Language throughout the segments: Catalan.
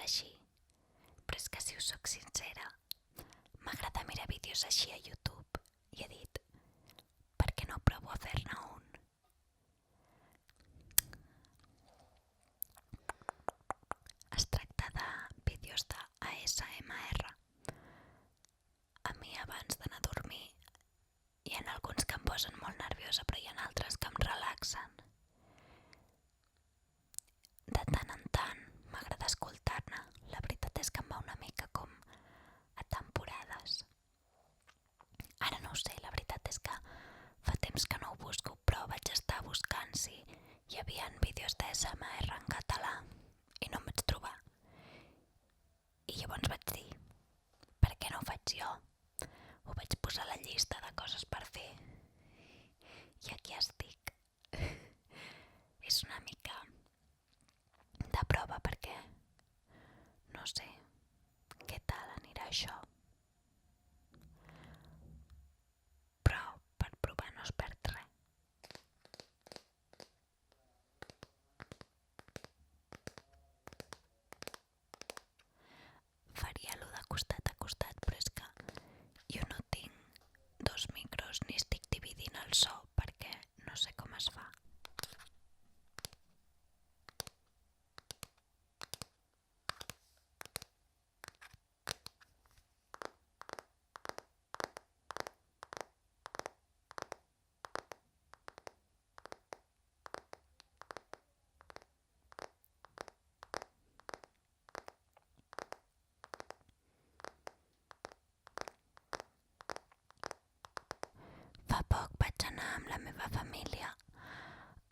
així. Però és que si us soc sincera, m'agrada mirar vídeos així a YouTube i he dit, per què no provo a fer-ne un? Es tracta de vídeos de ASMR. A mi abans d'anar a dormir hi ha alguns que em posen molt nerviosa, però hi ha altres que em relaxen. De tant en tant m'agrada escoltar-ne. La veritat és que em va una mica com a temporades. Ara no ho sé, la veritat és que fa temps que no ho busco, però vaig estar buscant si hi havia vídeos d'ASMR en català i no em vaig trobar. I llavors vaig dir, per què no ho faig jo? Ho vaig posar a la llista de coses per fer i aquí estic. És una mica de prova perquè no sé què tal anirà això, però per provar no es perd res. Faria allò de costat a costat, però és que jo no tinc dos micros ni estic dividint el so perquè no sé com es fa. Fa poc vaig anar amb la meva família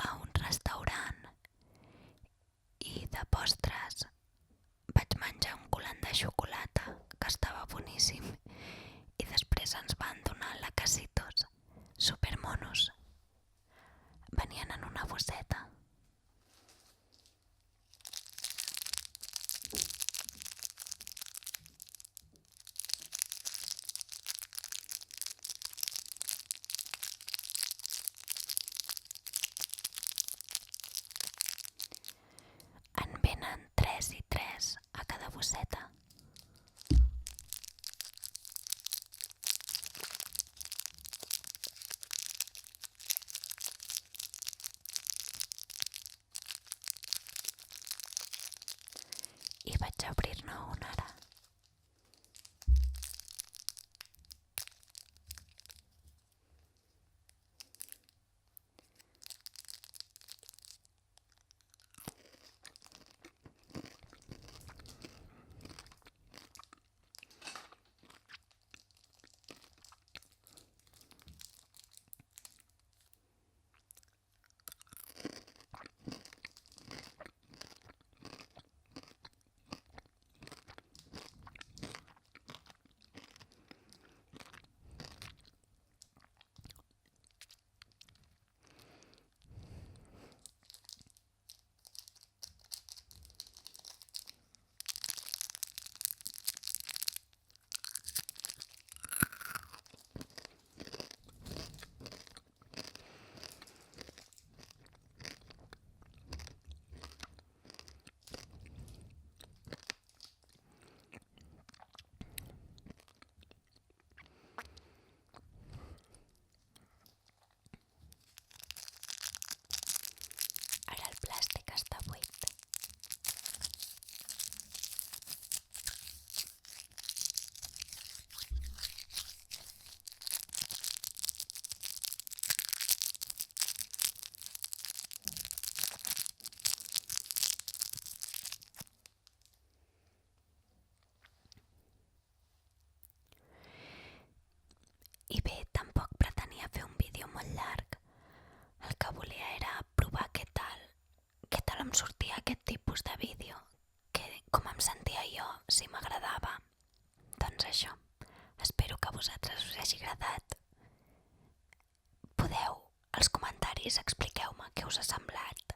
a un restaurant i de postres vaig menjar un coulant de xocolata que estava boníssim i després ens van donar lacasitos supermonos. Venien en una bosseta. En venen 3 i 3 a cada bosseta. I vaig obrir-ne un ara. Ara el plàstic està buit. I bé, tampoc pretenia fer un vídeo molt llarg. El que volia era provar què tal em sortia aquest tipus de vídeo, com em sentia jo, si m'agradava. Doncs això, espero que a vosaltres us hagi agradat. Podeu, als comentaris, expliqueu-me què us ha semblat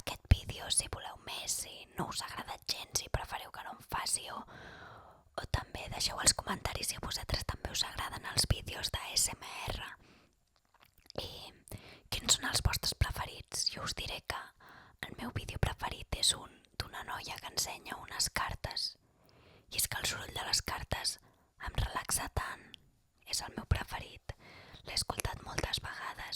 aquest vídeo, si voleu més, si no us ha agradat gens, si preferiu que no em faci o també deixeu als comentaris si a vosaltres també us agraden els vídeos d'ASMR i quins són els vostres preferits. Jo us diré que el meu vídeo preferit és un d'una noia que ensenya unes cartes que el soroll de les cartes em relaxa tant. És el meu preferit. L'he escoltat moltes vegades